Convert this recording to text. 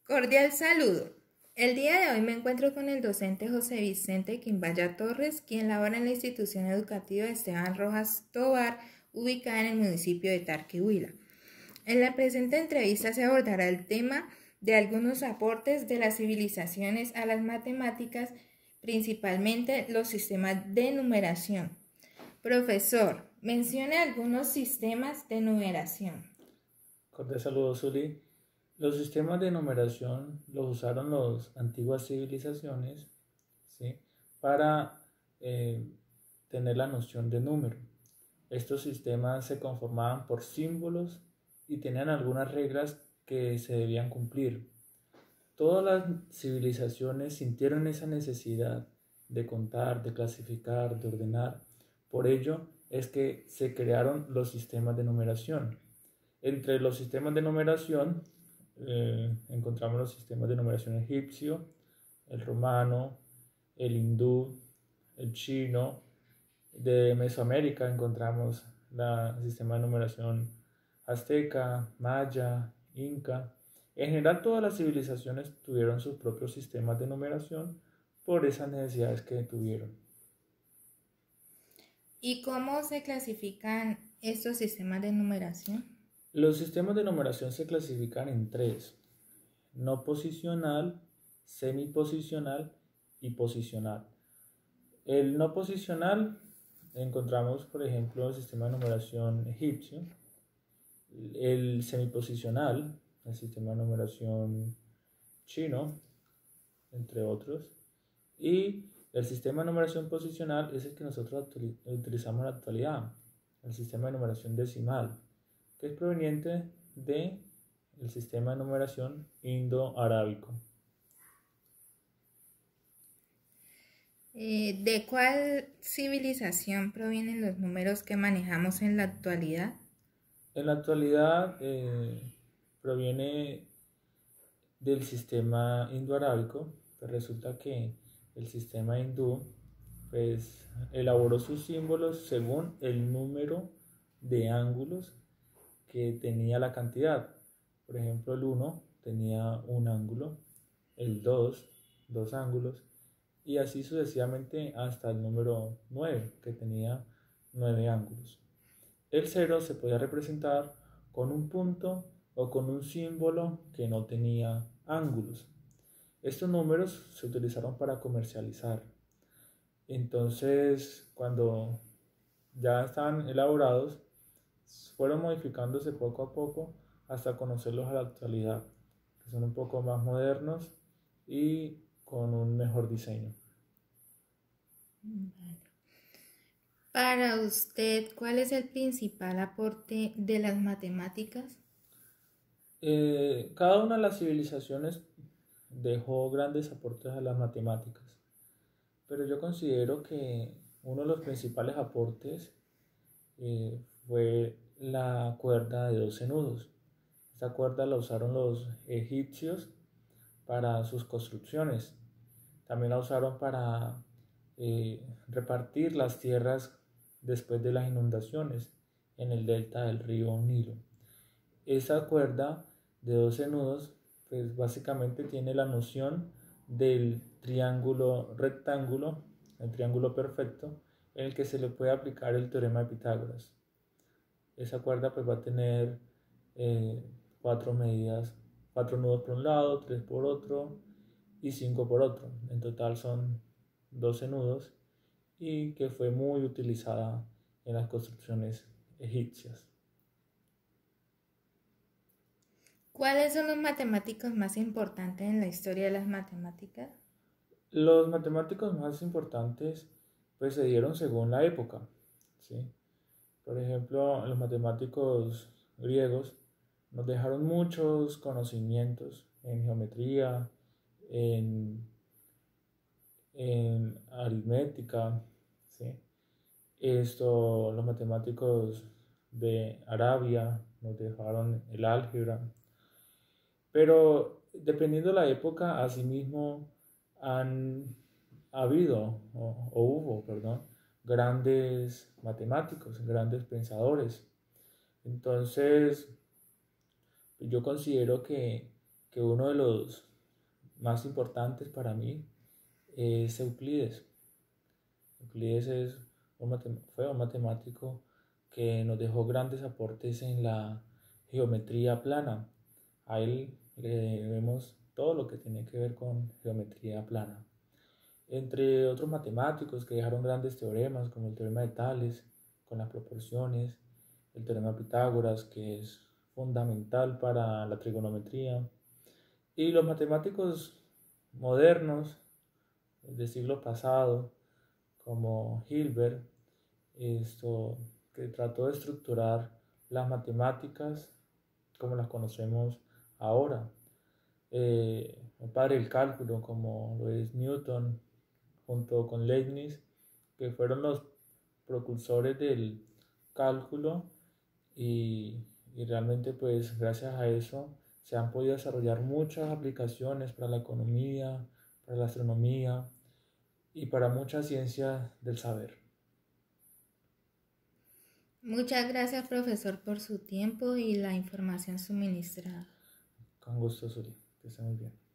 Cordial saludo. El día de hoy me encuentro con el docente José Vicente Quimbaya Torres, quien labora en la institución educativa Esteban Rojas Tovar, ubicada en el municipio de Tarquihuila. En la presente entrevista se abordará el tema de algunos aportes de las civilizaciones a las matemáticas, principalmente los sistemas de numeración. Profesor, mencione algunos sistemas de numeración. Cordial saludo, Zuli. Los sistemas de numeración los usaron las antiguas civilizaciones, ¿sí?, para tener la noción de número. Estos sistemas se conformaban por símbolos y tenían algunas reglas que se debían cumplir. Todas las civilizaciones sintieron esa necesidad de contar, de clasificar, de ordenar. Por ello es que se crearon los sistemas de numeración. Entre los sistemas de numeración encontramos los sistemas de numeración egipcio, el romano, el hindú, el chino. De Mesoamérica encontramos el sistema de numeración azteca, maya, inca. En general, todas las civilizaciones tuvieron sus propios sistemas de numeración por esas necesidades que tuvieron. ¿Y cómo se clasifican estos sistemas de numeración? Los sistemas de numeración se clasifican en tres: no posicional, semiposicional y posicional. El no posicional encontramos, por ejemplo, el sistema de numeración egipcio, el semiposicional, el sistema de numeración chino, entre otros, y el sistema de numeración posicional es el que nosotros utilizamos en la actualidad, el sistema de numeración decimal, que es proveniente del sistema de numeración indo-arábico. ¿De cuál civilización provienen los números que manejamos en la actualidad? En la actualidad proviene del sistema indo-arábico. Pues resulta que el sistema hindú pues elaboró sus símbolos según el número de ángulos que tenía la cantidad. Por ejemplo, el 1 tenía un ángulo, el 2, dos ángulos, y así sucesivamente hasta el número 9, que tenía 9 ángulos. El 0 se podía representar con un punto o con un símbolo que no tenía ángulos. Estos números se utilizaron para comercializar. Entonces, cuando ya estaban elaborados, fueron modificándose poco a poco hasta conocerlos a la actualidad, que son un poco más modernos y con un mejor diseño. Para usted, ¿cuál es el principal aporte de las matemáticas? Cada una de las civilizaciones dejó grandes aportes a las matemáticas, pero yo considero que uno de los principales aportes fue la cuerda de 12 nudos. Esta cuerda la usaron los egipcios para sus construcciones. También la usaron para repartir las tierras después de las inundaciones en el delta del río Nilo. Esa cuerda de 12 nudos pues básicamente tiene la noción del triángulo rectángulo, el triángulo perfecto, en el que se le puede aplicar el teorema de Pitágoras. Esa cuerda pues va a tener 4 medidas, 4 nudos por un lado, 3 por otro y 5 por otro. En total son 12 nudos y que fue muy utilizada en las construcciones egipcias. ¿Cuáles son los matemáticos más importantes en la historia de las matemáticas? Los matemáticos más importantes pues se dieron según la época, ¿sí? Por ejemplo, los matemáticos griegos nos dejaron muchos conocimientos en geometría, en aritmética, ¿sí? Los matemáticos de Arabia nos dejaron el álgebra, pero dependiendo de la época, asimismo han habido o hubo, perdón, grandes matemáticos, grandes pensadores. Entonces, yo considero que que uno de los más importantes para mí es Euclides. Euclides fue un matemático que nos dejó grandes aportes en la geometría plana. A él le debemos todo lo que tiene que ver con geometría plana. Entre otros matemáticos que dejaron grandes teoremas como el teorema de Tales con las proporciones, el teorema de Pitágoras, que es fundamental para la trigonometría, y los matemáticos modernos del siglo pasado, como Hilbert, que trató de estructurar las matemáticas como las conocemos ahora. El padre del cálculo, como lo es Newton, junto con Leibniz, que fueron los propulsores del cálculo y realmente pues gracias a eso se han podido desarrollar muchas aplicaciones para la economía, para la astronomía y para muchas ciencias del saber. Muchas gracias, profesor, por su tiempo y la información suministrada. Con gusto, Suri. Que esté muy bien.